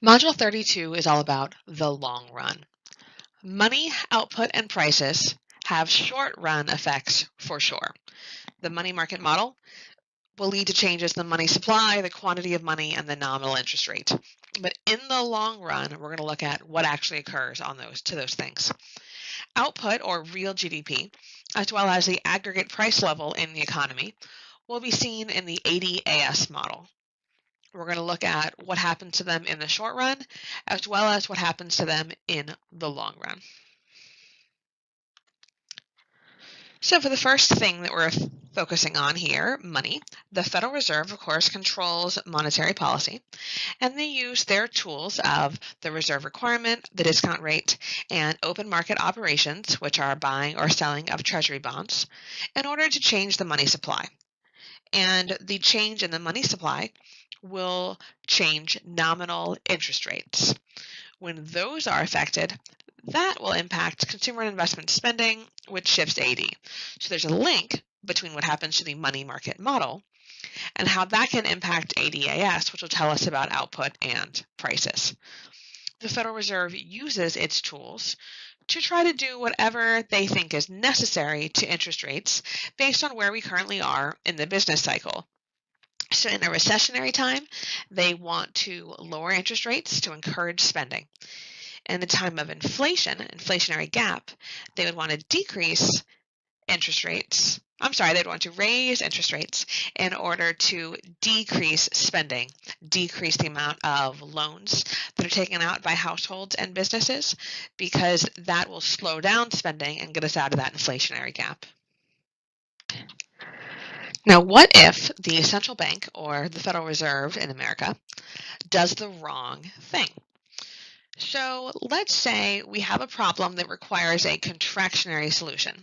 Module 32 is all about the long run. Money, output, and prices have short-run effects for sure. The money market model will lead to changes in the money supply, the quantity of money, and the nominal interest rate. But in the long run, we're going to look at what actually occurs on those things. Output, or real GDP, as well as the aggregate price level in the economy, will be seen in the ADAS model. We're going to look at what happens to them in the short run, as well as what happens to them in the long run. So for the first thing that we're focusing on here, money, the Federal Reserve, of course, controls monetary policy, and they use their tools of the reserve requirement, the discount rate, and open market operations, which are buying or selling of treasury bonds, in order to change the money supply. And the change in the money supply will change nominal interest rates. When those are affected, that will impact consumer and investment spending, which shifts AD. So there's a link between what happens to the money market model and how that can impact ADAS, which will tell us about output and prices. The Federal Reserve uses its tools to try to do whatever they think is necessary to interest rates based on where we currently are in the business cycle. So in a recessionary time, they want to lower interest rates to encourage spending. In the time of inflation, inflationary gap, they would want to decrease interest rates. They'd want to raise interest rates in order to decrease spending, decrease the amount of loans that are taken out by households and businesses, because that will slow down spending and get us out of that inflationary gap. Now, what if the central bank, or the Federal Reserve in America, does the wrong thing? So let's say we have a problem that requires a contractionary solution.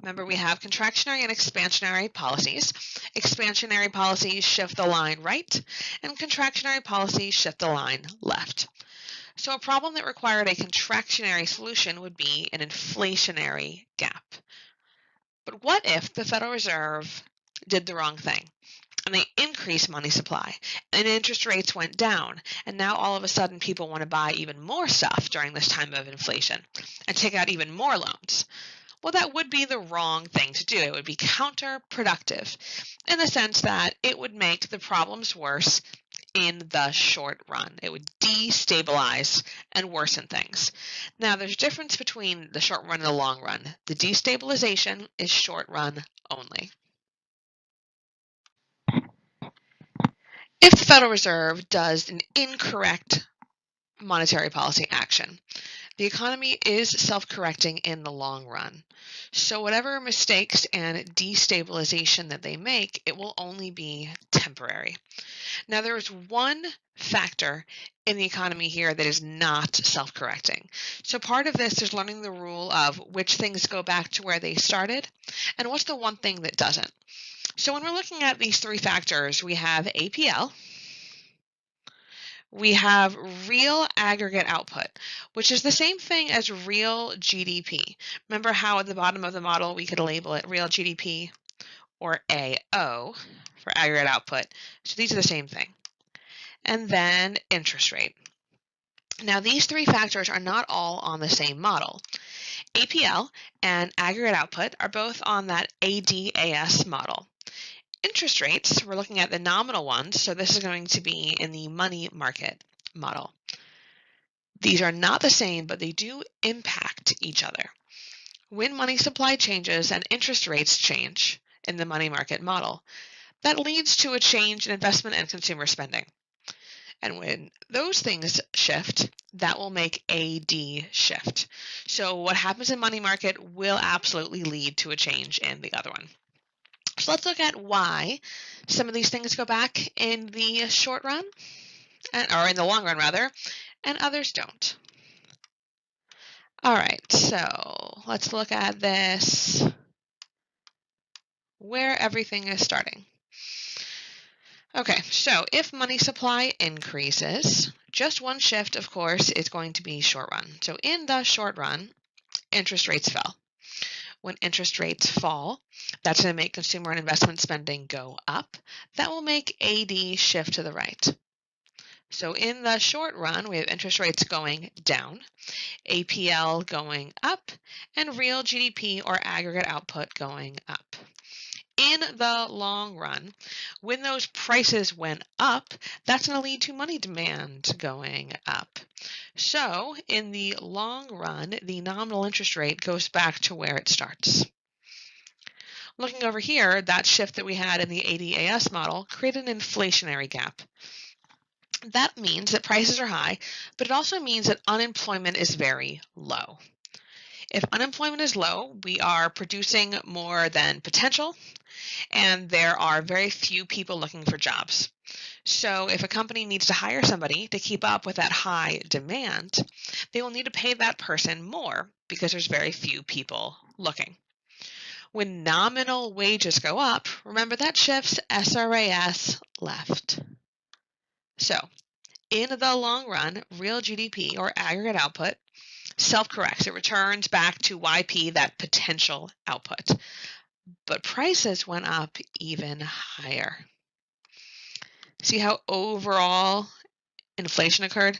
Remember, we have contractionary and expansionary policies. Expansionary policies shift the line right, and contractionary policies shift the line left. So a problem that required a contractionary solution would be an inflationary gap. But what if the Federal Reserve did the wrong thing and they increased money supply and interest rates went down, and now all of a sudden people want to buy even more stuff during this time of inflation and take out even more loans? Well, that would be the wrong thing to do. It would be counterproductive in the sense that it would make the problems worse in the short run. It would destabilize and worsen things. Now, there's a difference between the short run and the long run. The destabilization is short run only. If the Federal Reserve does an incorrect monetary policy action, the economy is self-correcting in the long run. So whatever mistakes and destabilization that they make, it will only be temporary. Now, there is one factor in the economy here that is not self-correcting. So part of this is learning the rule of which things go back to where they started and what's the one thing that doesn't. So when we're looking at these three factors, we have APL, we have real aggregate output, which is the same thing as real GDP. Remember how at the bottom of the model we could label it real GDP or AO for aggregate output. So these are the same thing. And then interest rate. Now these three factors are not all on the same model. APL and aggregate output are both on that ADAS model. Interest rates, we're looking at the nominal ones, so this is going to be in the money market model. These are not the same, but they do impact each other. When money supply changes and interest rates change in the money market model, that leads to a change in investment and consumer spending. And when those things shift, that will make AD shift. So what happens in money market will absolutely lead to a change in the other one. So let's look at why some of these things go back in the short run, or in the long run rather, and others don't. All right, so let's look at this, where everything is starting. Okay, so if money supply increases, just one shift, of course, is going to be short run. So in the short run, interest rates fell. When interest rates fall, that's going to make consumer and investment spending go up. That will make AD shift to the right. So in the short run, we have interest rates going down, APL going up, and real GDP or aggregate output going up. In the long run, when those prices went up, that's going to lead to money demand going up. So in the long run, the nominal interest rate goes back to where it starts. Looking over here, that shift that we had in the ADAS model created an inflationary gap. That means that prices are high, but it also means that unemployment is very low. If unemployment is low, we are producing more than potential, and there are very few people looking for jobs. So if a company needs to hire somebody to keep up with that high demand, they will need to pay that person more because there's very few people looking. When nominal wages go up, remember that shifts SRAS left. So in the long run, real GDP or aggregate output self-corrects. It returns back to YP, that potential output. But prices went up even higher. See how overall inflation occurred?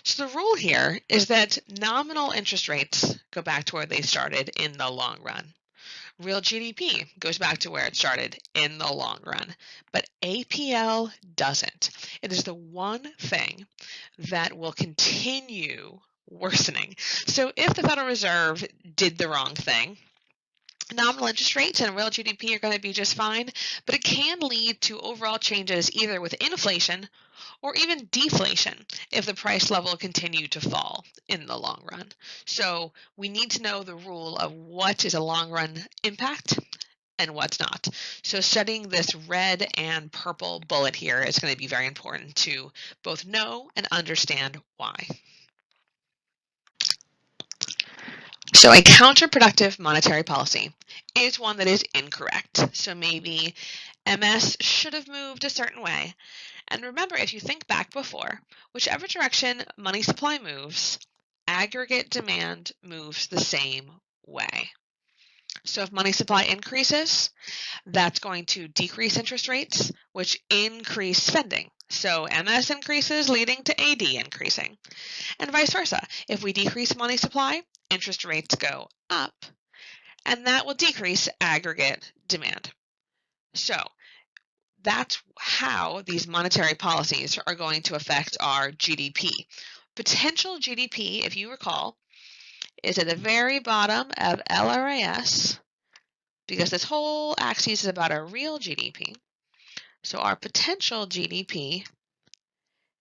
So the rule here is that nominal interest rates go back to where they started in the long run. Real GDP goes back to where it started in the long run, but APL doesn't. It is the one thing that will continue worsening. So if the Federal Reserve did the wrong thing, nominal interest rates and real GDP are going to be just fine, but it can lead to overall changes either with inflation or even deflation if the price level continue to fall in the long run. So we need to know the rule of what is a long run impact and what's not. So studying this red and purple bullet here is going to be very important to both know and understand why. So a counterproductive monetary policy is one that is incorrect. So maybe MS should have moved a certain way. And remember, if you think back before, whichever direction money supply moves, aggregate demand moves the same way. So if money supply increases, that's going to decrease interest rates, which increase spending. So MS increases leading to AD increasing. And vice versa. If we decrease money supply, interest rates go up, and that will decrease aggregate demand. So that's how these monetary policies are going to affect our GDP. Potential GDP, if you recall, is at the very bottom of LRAS because this whole axis is about our real GDP. So our potential GDP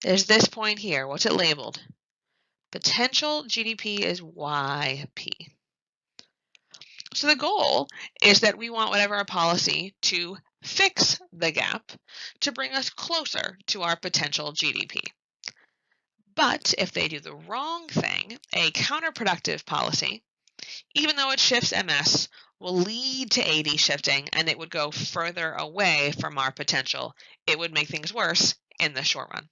is this point here. What's it labeled? Potential GDP is YP. So the goal is that we want whatever our policy to fix the gap to bring us closer to our potential GDP. But if they do the wrong thing, a counterproductive policy, even though it shifts MS, will lead to AD shifting and it would go further away from our potential. It would make things worse in the short run.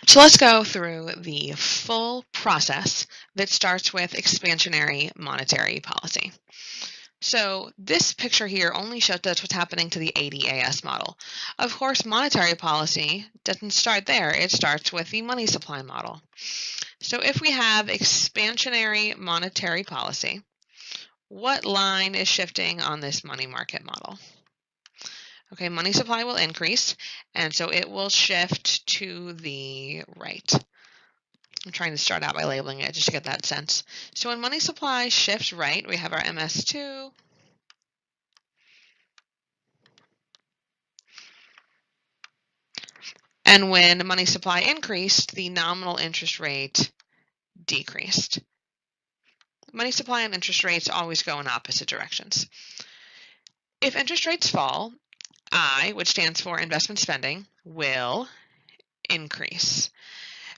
So let's go through the full process that starts with expansionary monetary policy. So this picture here only shows us what's happening to the ADAS model. Of course, monetary policy doesn't start there. It starts with the money supply model. So if we have expansionary monetary policy, what line is shifting on this money market model? Okay, money supply will increase, and so it will shift to the right. I'm trying to start out by labeling it just to get that sense. So when money supply shifts right, we have our MS2. And when money supply increased, the nominal interest rate decreased. Money supply and interest rates always go in opposite directions. If interest rates fall, I, which stands for investment spending, will increase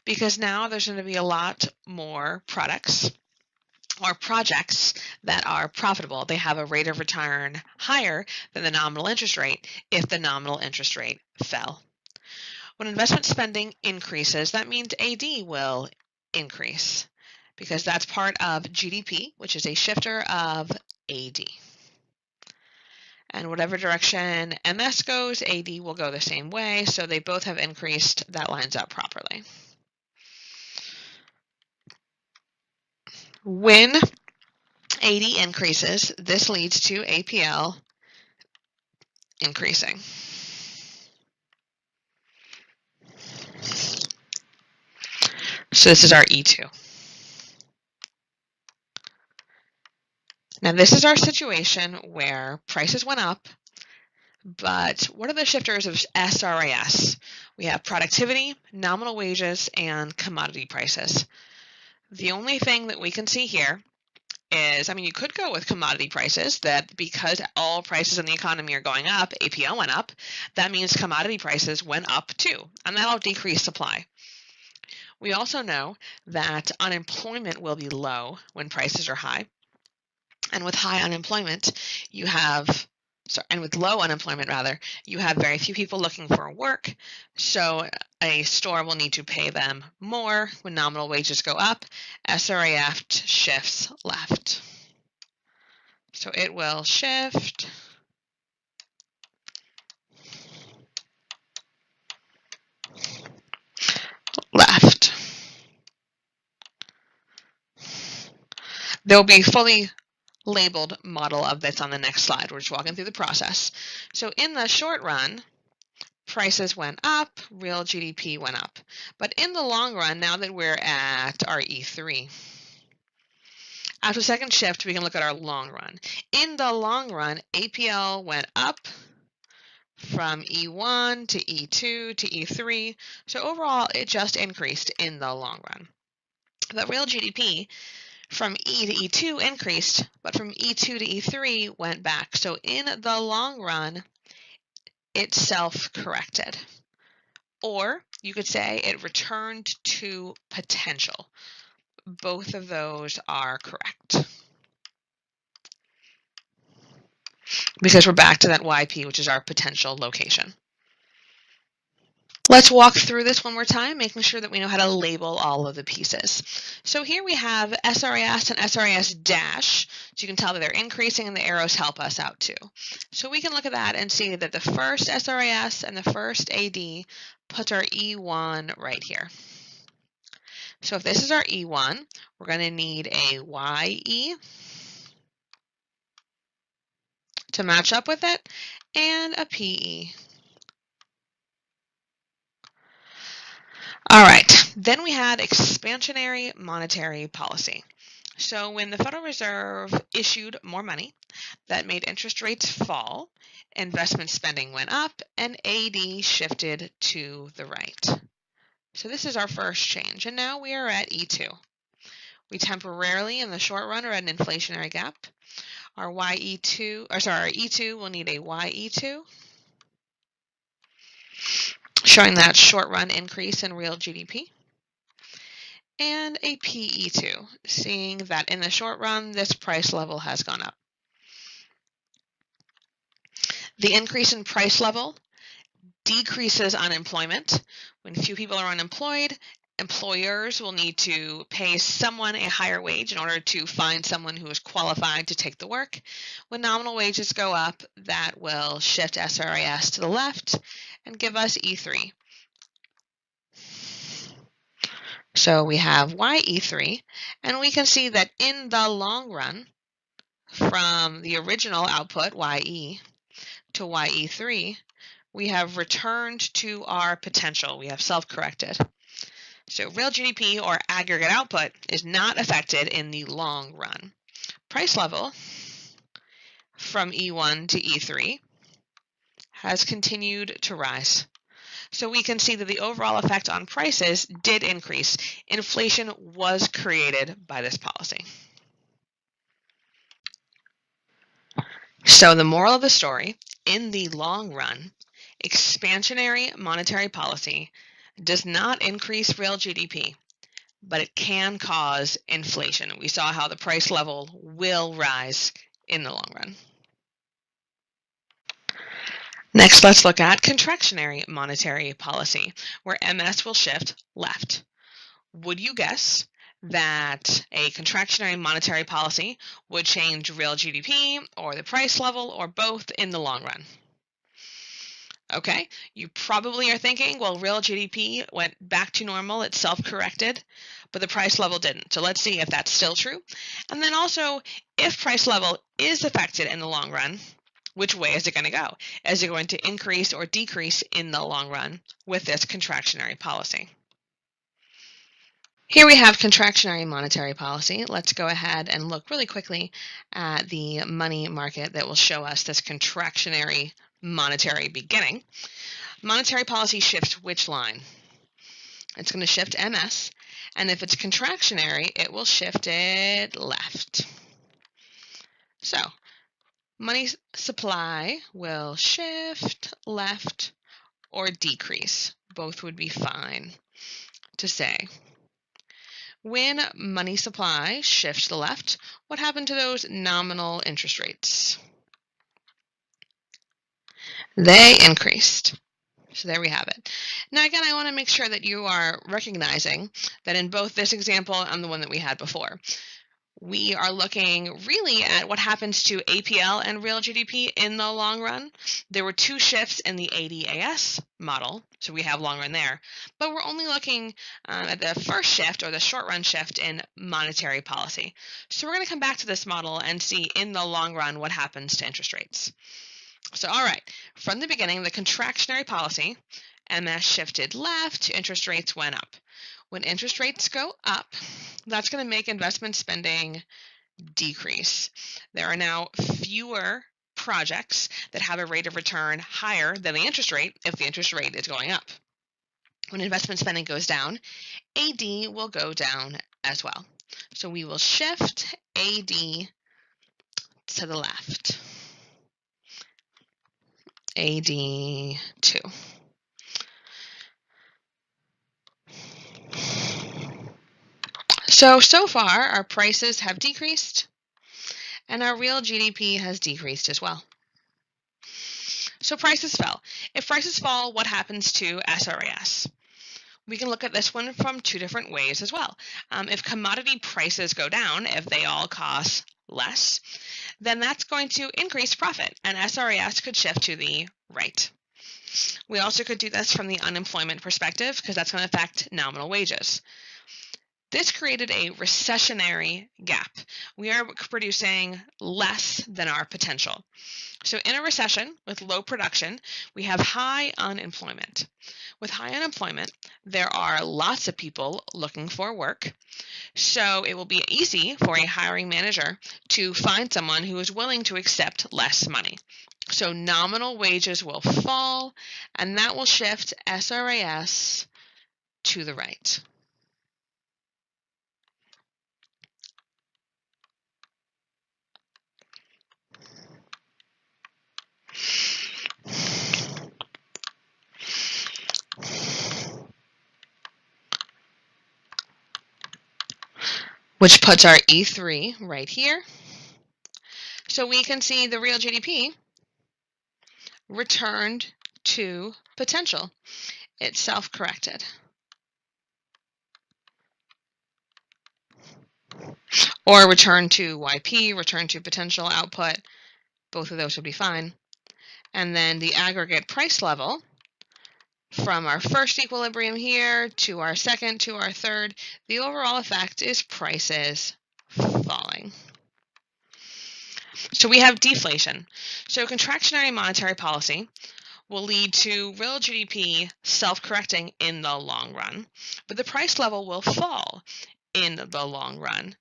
because now there's going to be a lot more products or projects that are profitable. They have a rate of return higher than the nominal interest rate if the nominal interest rate fell. When investment spending increases, that means AD will increase because that's part of GDP, which is a shifter of AD. And whatever direction MS goes, AD will go the same way, so they both have increased. That lines up properly. When AD increases, this leads to APL increasing. So this is our E2. Now this is our situation where prices went up, but what are the shifters of SRAS? We have productivity, nominal wages, and commodity prices. The only thing that we can see here is, you could go with commodity prices, that because all prices in the economy are going up, APL went up. That means commodity prices went up too, and that'll decrease supply. We also know that unemployment will be low when prices are high. And with high unemployment, and with low unemployment rather, you have very few people looking for work. So a store will need to pay them more. When nominal wages go up, SRAF shifts left. So it will shift left. There'll be fully labeled model of this on the next slide. We're just walking through the process. So in the short run, prices went up, real GDP went up. But in the long run, now that we're at our E3, after the second shift, we can look at our long run. In the long run, APL went up from E1 to E2 to E3. So overall, it just increased in the long run. But real GDP from E to E2 increased, but from E2 to E3 went back. So in the long run, it self-corrected. Or you could say it returned to potential. Both of those are correct. Because we're back to that YP, which is our potential location. Let's walk through this one more time, making sure that we know how to label all of the pieces. So here we have SRAS and SRAS dash. So you can tell that they're increasing, and the arrows help us out too. So we can look at that and see that the first SRAS and the first AD puts our E1 right here. So if this is our E1, we're going to need a YE to match up with it, and a PE. All right, then we had expansionary monetary policy. So when the Federal Reserve issued more money, that made interest rates fall, investment spending went up, and AD shifted to the right. So this is our first change, and now we are at E2. We temporarily, in the short run, are at an inflationary gap. Our E2 will need a YE2, showing that short run increase in real GDP, and a PE2, seeing that in the short run, this price level has gone up. The increase in price level decreases unemployment. When few people are unemployed, employers will need to pay someone a higher wage in order to find someone who is qualified to take the work. When nominal wages go up, that will shift SRAS to the left and give us E3. So we have YE3, and we can see that in the long run, from the original output, YE, to YE3, we have returned to our potential. We have self-corrected. So real GDP, or aggregate output, is not affected in the long run. Price level from E1 to E3 has continued to rise. So we can see that the overall effect on prices did increase. Inflation was created by this policy. So the moral of the story, in the long run, expansionary monetary policy does not increase real GDP, but it can cause inflation. We saw how the price level will rise in the long run. Next, let's look at contractionary monetary policy, where MS will shift left. Would you guess that a contractionary monetary policy would change real GDP or the price level or both in the long run. Okay, you probably are thinking, well, real GDP went back to normal, it self-corrected, but the price level didn't. So let's see if that's still true. And then also, if price level is affected in the long run, which way is it going to go? Is it going to increase or decrease in the long run with this contractionary policy? Here we have contractionary monetary policy. Let's go ahead and look really quickly at the money market that will show us this contractionary monetary beginning. Monetary policy shifts which line? It's going to shift MS, and if it's contractionary, it will shift it left. So, money supply will shift left or decrease. Both would be fine to say. When money supply shifts to the left, what happened to those nominal interest rates? They increased. So there we have it. Now again, I want to make sure that you are recognizing that in both this example and the one that we had before, we are looking really at what happens to APL and real GDP in the long run. There were two shifts in the ADAS model, so we have long run there, but we're only looking at the first shift or the short run shift in monetary policy. So we're going to come back to this model and see in the long run what happens to interest rates. So all right, from the beginning, the contractionary policy, MS shifted left, interest rates went up. When interest rates go up, that's going to make investment spending decrease. There are now fewer projects that have a rate of return higher than the interest rate if the interest rate is going up. When investment spending goes down, AD will go down as well. So we will shift AD to the left. AD2. So far, our prices have decreased, and our real GDP has decreased as well. So prices fell. If prices fall, what happens to SRAS? We can look at this one from two different ways as well. If commodity prices go down, if they all cost less, then that's going to increase profit, and SRAS could shift to the right. We also could do this from the unemployment perspective because that's going to affect nominal wages. This created a recessionary gap. We are producing less than our potential. So in a recession with low production, we have high unemployment. With high unemployment, there are lots of people looking for work. So it will be easy for a hiring manager to find someone who is willing to accept less money. So nominal wages will fall, and that will shift SRAS to the right. Which puts our E3 right here. So we can see the real GDP returned to potential. It self-corrected. Or return to YP, return to potential output. Both of those would be fine. And then the aggregate price level from our first equilibrium here to our second to our third, the overall effect is prices falling. So we have deflation. So contractionary monetary policy will lead to real GDP self-correcting in the long run, but the price level will fall in the long run,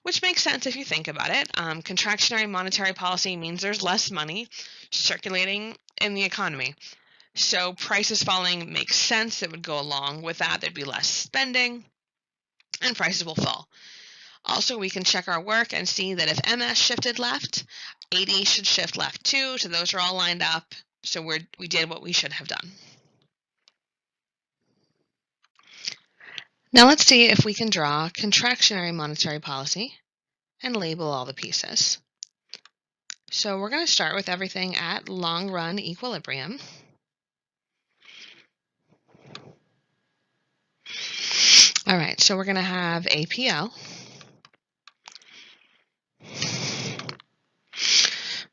which makes sense if you think about it. Contractionary monetary policy means there's less money circulating in the economy. So prices falling makes sense. It would go along with that. There'd be less spending, and prices will fall. Also, we can check our work and see that if MS shifted left, AD should shift left too. So those are all lined up. So we did what we should have done. Now let's see if we can draw contractionary monetary policy and label all the pieces. So we're going to start with everything at long run equilibrium. All All right, so we're going to have APL,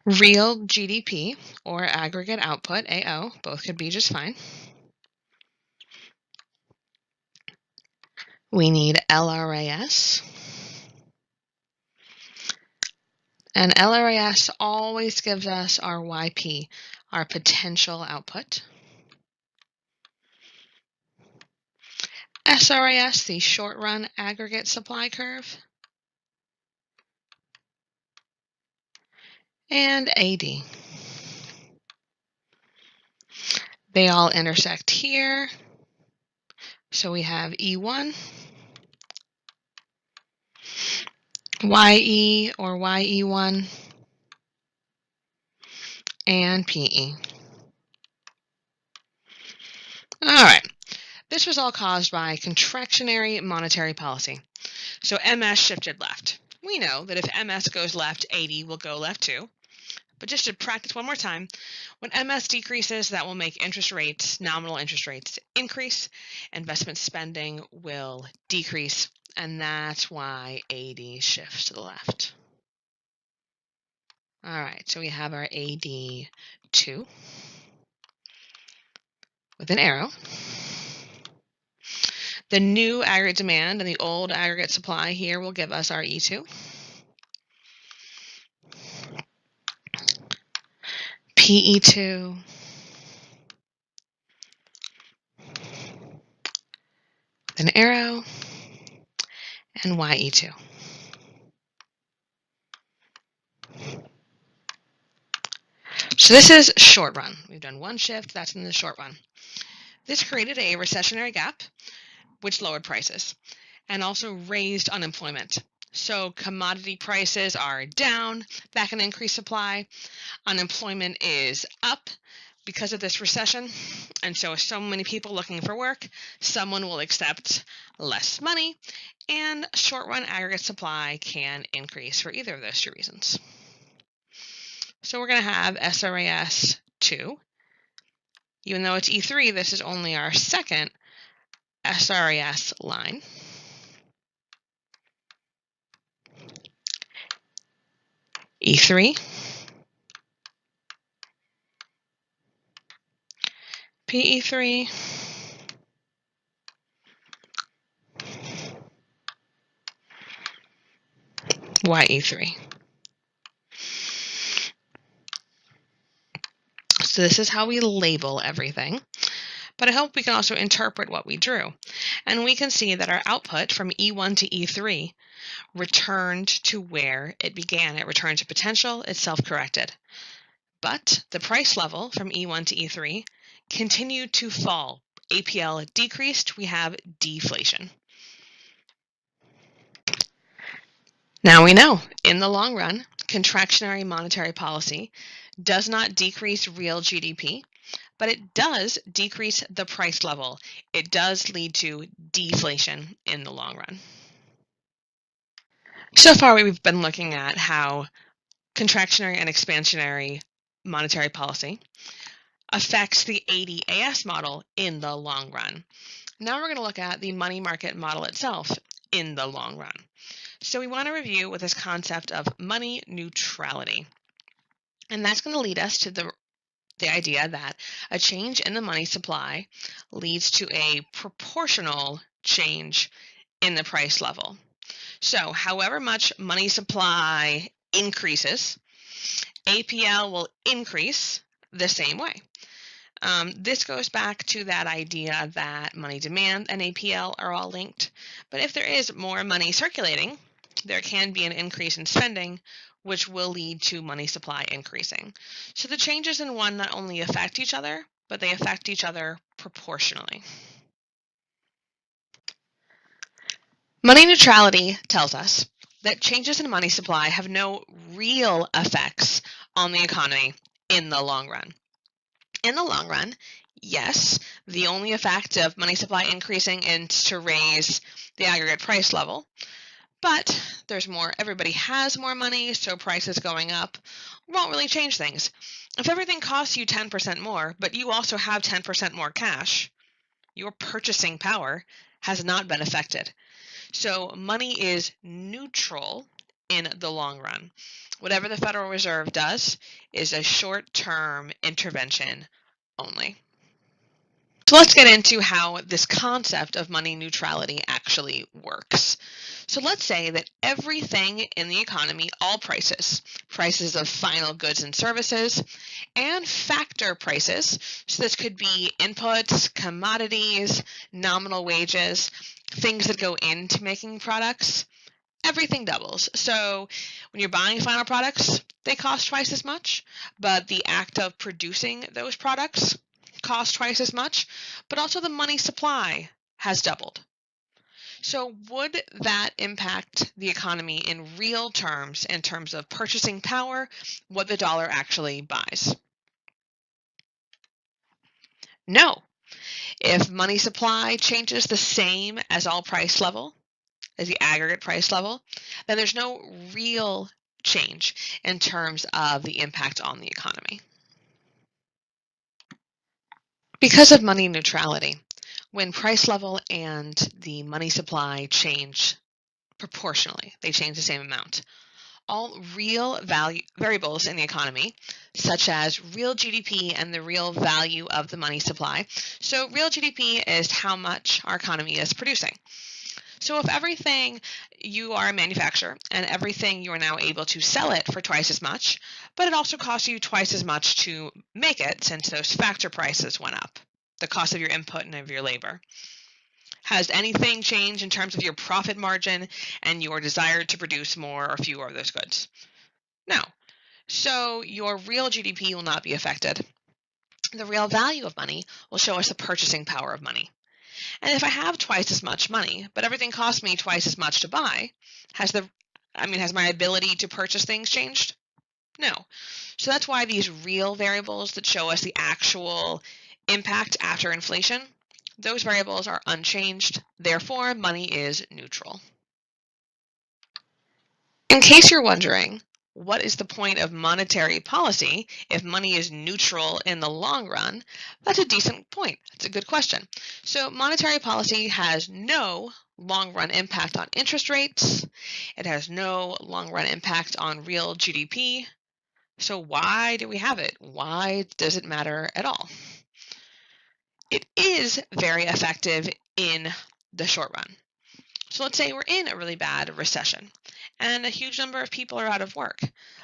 real GDP, or aggregate output, AO, both could be just fine. We need LRAS. And LRAS always gives us our YP, our potential output. SRAS, the short-run aggregate supply curve. And AD. They all intersect here. So we have E1, YE or YE1, and PE. All right, this was all caused by contractionary monetary policy. So MS shifted left. We know that if MS goes left, AD will go left too. But just to practice one more time, when MS decreases, that will make interest rates, nominal interest rates, increase. Investment spending will decrease, and that's why AD shifts to the left. All right, so we have our AD2 with an arrow. The new aggregate demand and the old aggregate supply here will give us our E2. PE2. An arrow. And YE2. So this is short run. We've done one shift, that's in the short run. This created a recessionary gap, which lowered prices and also raised unemployment. So commodity prices are down, back in increased supply. Unemployment is up because of this recession. And so many people looking for work, someone will accept less money, and short-run aggregate supply can increase for either of those two reasons. So we're going to have SRAS 2. Even though it's E3, this is only our second SRAS line. E3, PE3, YE3. So this is how we label everything, but I hope we can also interpret what we drew. And we can see that our output from E1 to E3 returned to where it began. It returned to potential, it self-corrected. But the price level from E1 to E3 continued to fall. APL decreased, we have deflation. Now we know, in the long run, contractionary monetary policy does not decrease real GDP, but it does decrease the price level. It does lead to deflation in the long run. So far, we've been looking at how contractionary and expansionary monetary policy affects the ADAS model in the long run. Now we're going to look at the money market model itself in the long run. So we want to review with this concept of money neutrality. And that's going to lead us to the idea that a change in the money supply leads to a proportional change in the price level. So however much money supply increases, APL will increase the same way. This goes back to that idea that money demand and APL are all linked. But if there is more money circulating, there can be an increase in spending, which will lead to money supply increasing. So the changes in one not only affect each other, but they affect each other proportionally. Money neutrality tells us that changes in money supply have no real effects on the economy in the long run. In the long run, yes, the only effect of money supply increasing is to raise the aggregate price level, but there's more, everybody has more money, so prices going up won't really change things. If everything costs you 10% more, but you also have 10% more cash, your purchasing power has not been affected. So money is neutral in the long run. Whatever the Federal Reserve does is a short-term intervention only. So let's get into how this concept of money neutrality actually works. So let's say that everything in the economy, all prices of final goods and services, and factor prices, so this could be inputs, commodities, nominal wages, things that go into making products, everything doubles. So when you're buying final products, they cost twice as much, but the act of producing those products costs twice as much, but also the money supply has doubled. So would that impact the economy in real terms, in terms of purchasing power, what the dollar actually buys? No. If money supply changes the same as all price level, as the aggregate price level, then there's no real change in terms of the impact on the economy. Because of money neutrality, when price level and the money supply change proportionally, they change the same amount, all real variables in the economy, such as real GDP and the real value of the money supply. So real GDP is how much our economy is producing. So if everything you are a manufacturer and everything you are now able to sell it for twice as much, but it also costs you twice as much to make it since those factor prices went up, the cost of your input and of your labor. Has anything changed in terms of your profit margin and your desire to produce more or fewer of those goods? No. So your real GDP will not be affected. The real value of money will show us the purchasing power of money. And if I have twice as much money, but everything costs me twice as much to buy, has my ability to purchase things changed? No. So that's why these real variables that show us the actual impact after inflation, those variables are unchanged. Therefore, money is neutral. In case you're wondering, what is the point of monetary policy if money is neutral in the long run? That's a decent point. That's a good question. So monetary policy has no long-run impact on interest rates. It has no long-run impact on real GDP. So why do we have it? Why does it matter at all? It is very effective in the short run. So let's say we're in a really bad recession and a huge number of people are out of work.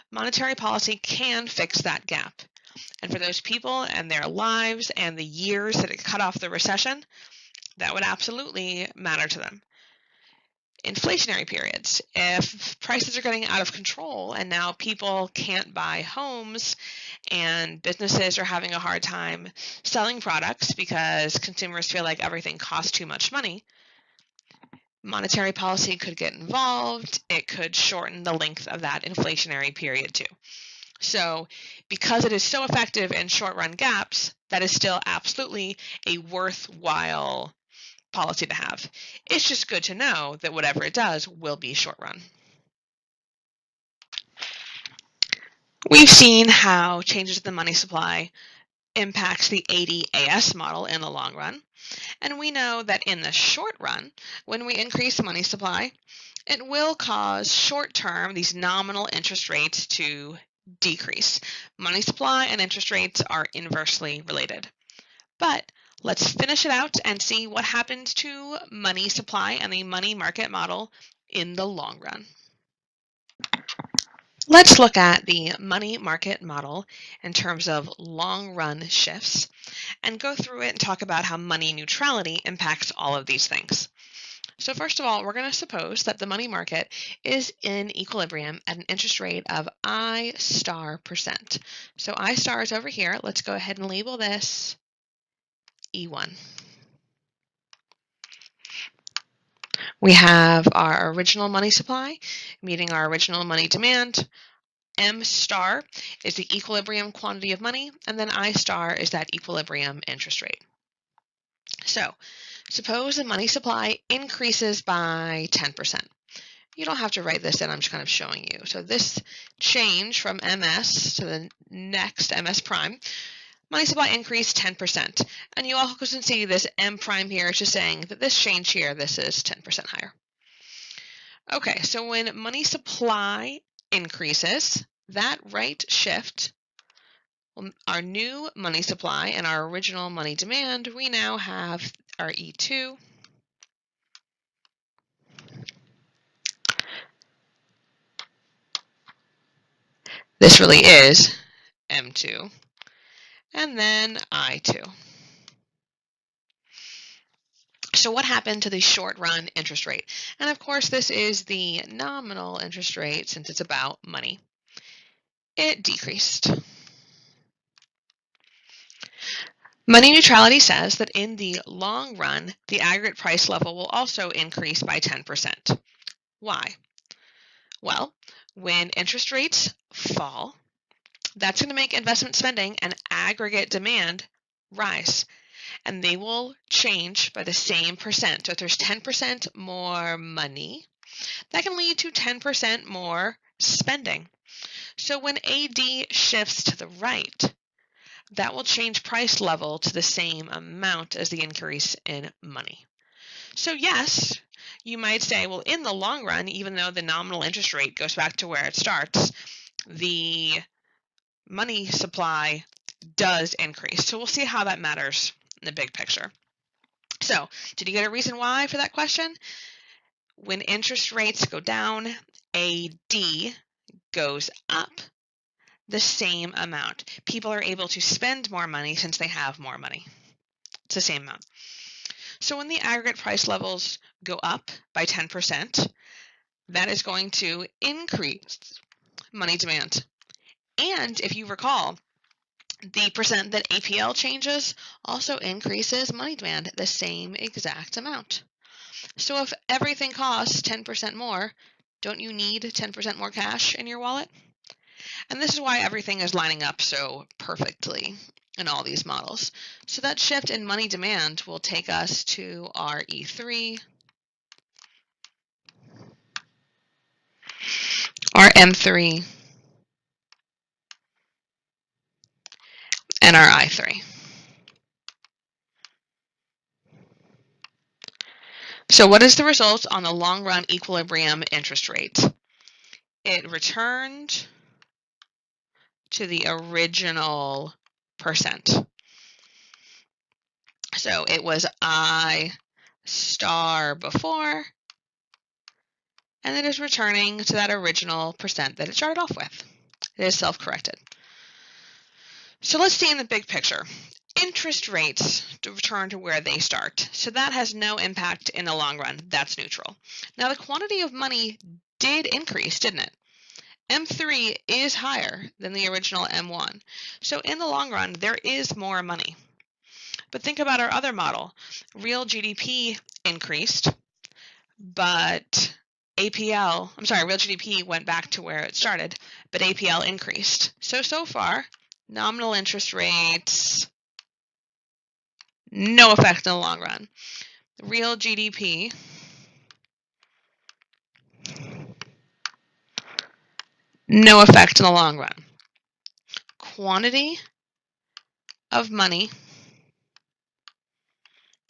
Monetary policy can fix that gap. And for those people and their lives and the years that it cut off the recession, that would absolutely matter to them. Inflationary periods, if prices are getting out of control and now people can't buy homes and businesses are having a hard time selling products because consumers feel like everything costs too much money, monetary policy could get involved. It could shorten the length of that inflationary period too. So because it is so effective in short-run gaps, that is still absolutely a worthwhile policy to have. It's just good to know that whatever it does will be short-run. We've seen how changes in the money supply impacts the ADAS model in the long run. And we know that in the short run, when we increase money supply, it will cause short-term, these nominal interest rates to decrease. Money supply and interest rates are inversely related. But let's finish it out and see what happens to money supply and the money market model in the long run. Let's look at the money market model in terms of long-run shifts and go through it and talk about how money neutrality impacts all of these things. So first of all, we're going to suppose that the money market is in equilibrium at an interest rate of I star percent. So I star is over here. Let's go ahead and label this E1. We have our original money supply meeting our original money demand. M star is the equilibrium quantity of money, and then I star is that equilibrium interest rate. So suppose the money supply increases by 10%. You don't have to write this in, I'm just kind of showing you. So this change from MS to the next MS prime money supply increased 10%. And you also can see this M prime here is just saying that this change here, this is 10% higher. Okay, so when money supply increases, that right shift, our new money supply and our original money demand, we now have our E2. This really is M2. And then I2. So what happened to the short-run interest rate? And of course, this is the nominal interest rate since it's about money. It decreased. Money neutrality says that in the long run, the aggregate price level will also increase by 10%. Why? Well, when interest rates fall, that's going to make investment spending and aggregate demand rise, and they will change by the same percent. So if there's 10% more money, that can lead to 10% more spending. So when AD shifts to the right, that will change price level to the same amount as the increase in money. So yes, you might say, well, in the long run, even though the nominal interest rate goes back to where it starts, the money supply does increase. So we'll see how that matters in the big picture. So did you get a reason why for that question? When interest rates go down, AD goes up the same amount. People are able to spend more money since they have more money. It's the same amount. So when the aggregate price levels go up by 10%, that is going to increase money demand. And if you recall, the percent that APL changes also increases money demand the same exact amount. So if everything costs 10% more, don't you need 10% more cash in your wallet? And this is why everything is lining up so perfectly in all these models. So that shift in money demand will take us to our E3, our M3, and our I3. So what is the result on the long run equilibrium interest rate? It returned to the original percent. So it was I star before, and it is returning to that original percent that it started off with. It is self-corrected. So let's see in the big picture. Interest rates return to where they start. So that has no impact in the long run. That's neutral. Now the quantity of money did increase, didn't it? M3 is higher than the original M1. So in the long run, there is more money. But think about our other model. Real GDP increased, but real GDP went back to where it started, but APL increased. So far, nominal interest rates, no effect in the long run. Real GDP, no effect in the long run. Quantity of money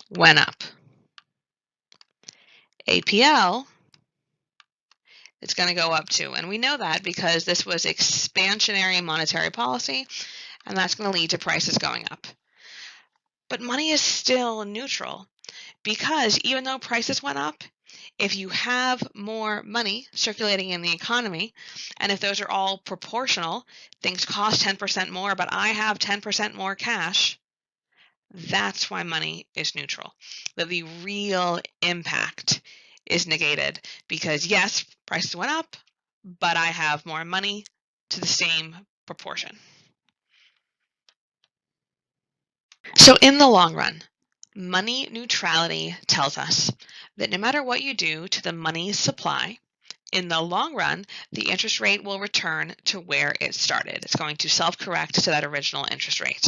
went up. APL is going to go up too, and we know that because this was expansionary monetary policy, and that's going to lead to prices going up. But money is still neutral because even though prices went up, if you have more money circulating in the economy, and if those are all proportional, things cost 10% more, but I have 10% more cash, that's why money is neutral. That the real impact is negated because yes, prices went up, but I have more money to the same proportion. So in the long run, money neutrality tells us that no matter what you do to the money supply, in the long run, the interest rate will return to where it started. It's going to self-correct to that original interest rate.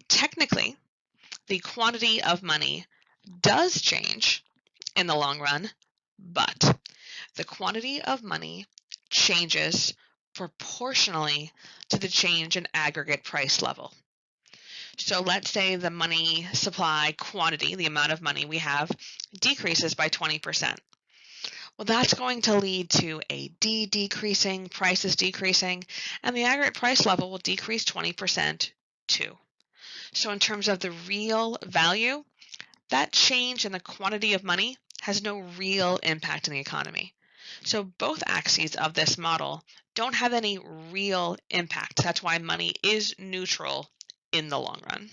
Technically, the quantity of money does change in the long run, but the quantity of money changes proportionally to the change in aggregate price level. So let's say the money supply quantity, the amount of money we have, decreases by 20%. Well, that's going to lead to a D decreasing, prices decreasing, and the aggregate price level will decrease 20% too. So in terms of the real value, that change in the quantity of money has no real impact in the economy. So both axes of this model don't have any real impact. That's why money is neutral in the long run.